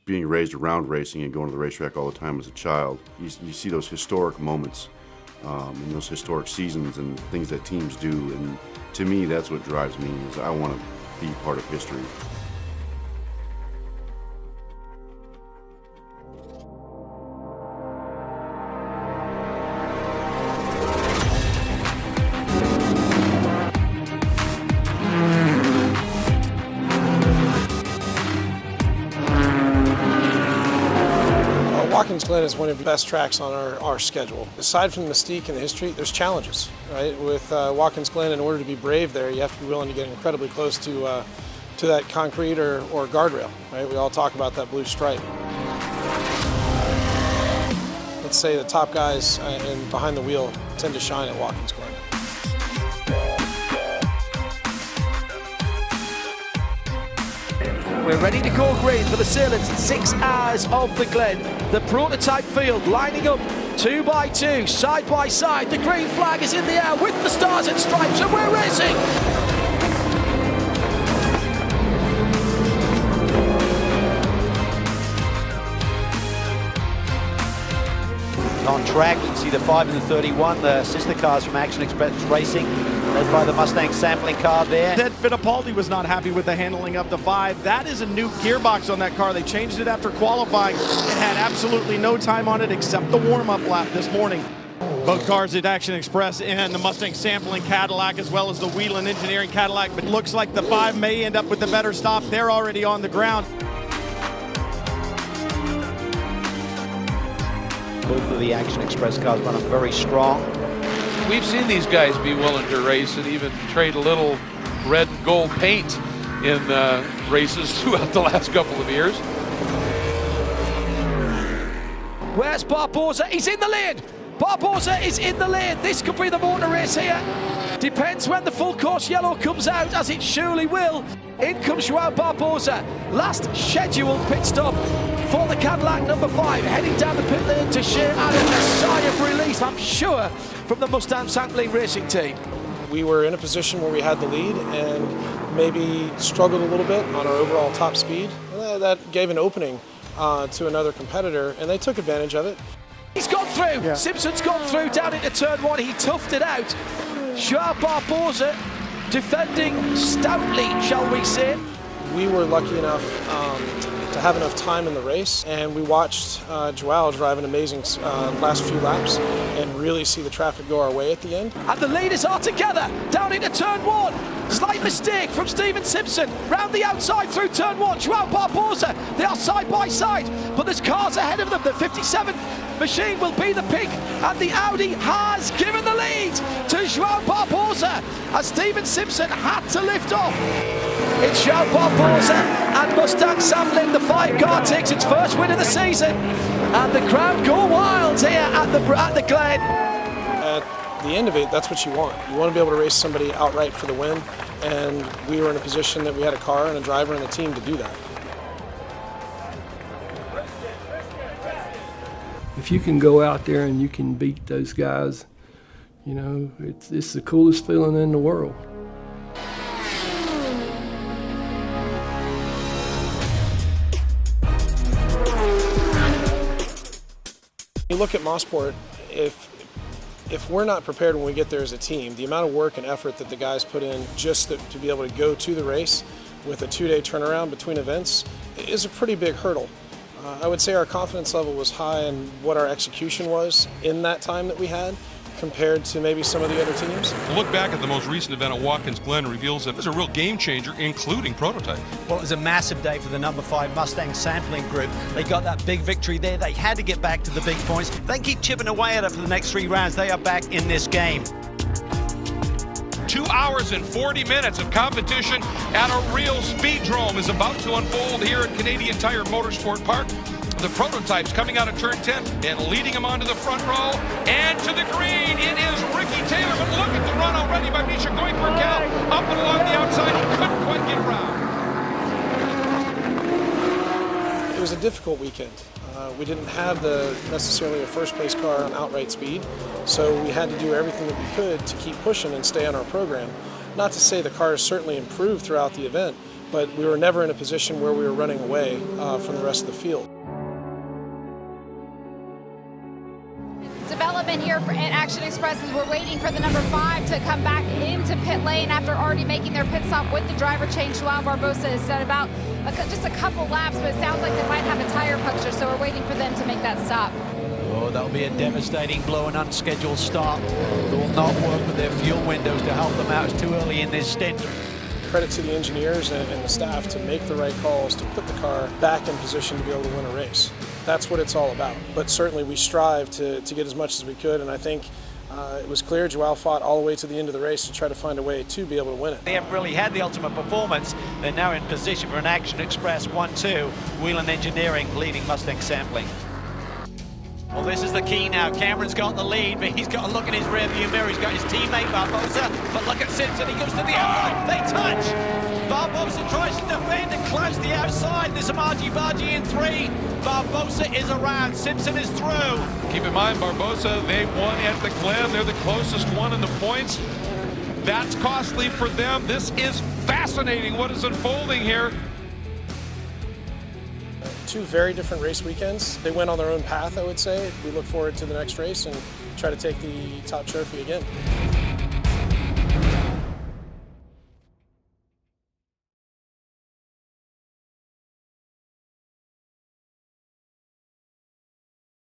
being raised around racing and going to the racetrack all the time as a child, you see those historic moments and those historic seasons and things that teams do. And to me, that's what drives me, is I want to be part of history. Glen is one of the best tracks on our schedule. Aside from the mystique and the history, there's challenges, right? With Watkins Glen, in order to be brave there, you have to be willing to get incredibly close to that concrete or guardrail, right? We all talk about that blue stripe. Let's say the top guys and behind the wheel tend to shine at Watkins Glen. We're ready to go green for the Sahlen 6 hours of the Glen. The prototype field lining up 2 by 2, side by side. The green flag is in the air with the stars and stripes, and we're racing. On track, you can see the 5 and the 31, the sister cars from Action Express Racing, led by the Mustang Sampling car there. Ted Fittipaldi was not happy with the handling of the 5. That is a new gearbox on that car. They changed it after qualifying. It had absolutely no time on it except the warm-up lap this morning. Both cars at Action Express and the Mustang Sampling Cadillac, as well as the Wheelan Engineering Cadillac, but it looks like the 5 may end up with the better stop. They're already on the ground. Both of the Action Express cars running very strong. We've seen these guys be willing to race and even trade a little red and gold paint in races throughout the last couple of years. Where's Barbosa? He's in the lane. Barbosa is in the lane. This could be the motor race here. Depends when the full course yellow comes out, as it surely will. In comes Joao Barbosa. Last scheduled pit stop for the Cadillac number 5, heading down the pit lane to share out a sigh of relief, I'm sure, from the Mustang Sampling Racing team. We were in a position where we had the lead and maybe struggled a little bit on our overall top speed. That gave an opening to another competitor, and they took advantage of it. He's gone through. Yeah. Simpson's gone through down into turn 1. He toughed it out. Joao Barbosa defending stoutly, shall we say. We were lucky enough to have enough time in the race, and we watched Joao drive an amazing last few laps and really see the traffic go our way at the end. And the leaders are together down into turn 1. Slight mistake from Stephen Simpson. Round the outside through turn 1. Joao Barbosa, they are side by side, but there's cars ahead of them. The 57 machine will be the pick, and the Audi has given the lead to Joao Barbosa as Stephen Simpson had to lift off. It's Joao Barbosa and Mustang Sampling. The 5 car takes its first win of the season, and the crowd go wild here at the Glen. At the end of it, that's what you want. You want to be able to race somebody outright for the win, and we were in a position that we had a car and a driver and a team to do that. If you can go out there and you can beat those guys, you know, it's the coolest feeling in the world. You look at Mosport, if we're not prepared when we get there as a team, the amount of work and effort that the guys put in just to be able to go to the race with a 2-day turnaround between events is a pretty big hurdle. I would say our confidence level was high in what our execution was in that time that we had compared to maybe some of the other teams. A look back at the most recent event at Watkins Glen reveals that it was a real game changer, including prototype. Well, it was a massive day for the number 5 Mustang Sampling group. They got that big victory there. They had to get back to the big points. They keep chipping away at it for the next 3 rounds. They are back in this game. 2 hours and 40 minutes of competition at a real speedrome is about to unfold here at Canadian Tire Motorsport Park. The prototypes coming out of turn 10 and leading them onto the front row and to the green. It is Ricky Taylor, but look at the run already by Misha Goiperkel up and along the outside. He couldn't quite get around. It was a difficult weekend. We didn't have necessarily a first place car on outright speed, so we had to do everything that we could to keep pushing and stay on our program. Not to say the cars certainly improved throughout the event, but we were never in a position where we were running away from the rest of the field. Development here at Action Express is we're waiting for the number 5 to come back into pit lane after already making their pit stop with the driver change. Joao Barbosa has done about just a couple laps, but it sounds like they might have a tire puncture, so we're waiting for them to make that stop. Oh, that'll be a devastating blow, an unscheduled start. It will not work with their fuel windows to help them out. It's too early in this stint. Credit to the engineers and the staff to make the right calls to put the car back in position to be able to win a race. That's what it's all about. But certainly we strive to get as much as we could, and I think it was clear Joao fought all the way to the end of the race to try to find a way to be able to win it. They haven't really had the ultimate performance. They're now in position for an Action Express 1-2. Whelen Engineering leading Mustang Sampling. Well, this is the key now. Cameron's got the lead, but he's got to look in his rearview mirror. He's got his teammate Barbosa, but look at Simpson. He goes to the outside. They touch. Barbosa tries to defend and close the outside. There's some argy-bargy in 3. Barbosa is around. Simpson is through. Keep in mind, Barbosa, they won at the Glen. They're the closest one in the points. That's costly for them. This is fascinating what is unfolding here. 2 very different race weekends. They went on their own path, I would say. We look forward to the next race and try to take the top trophy again.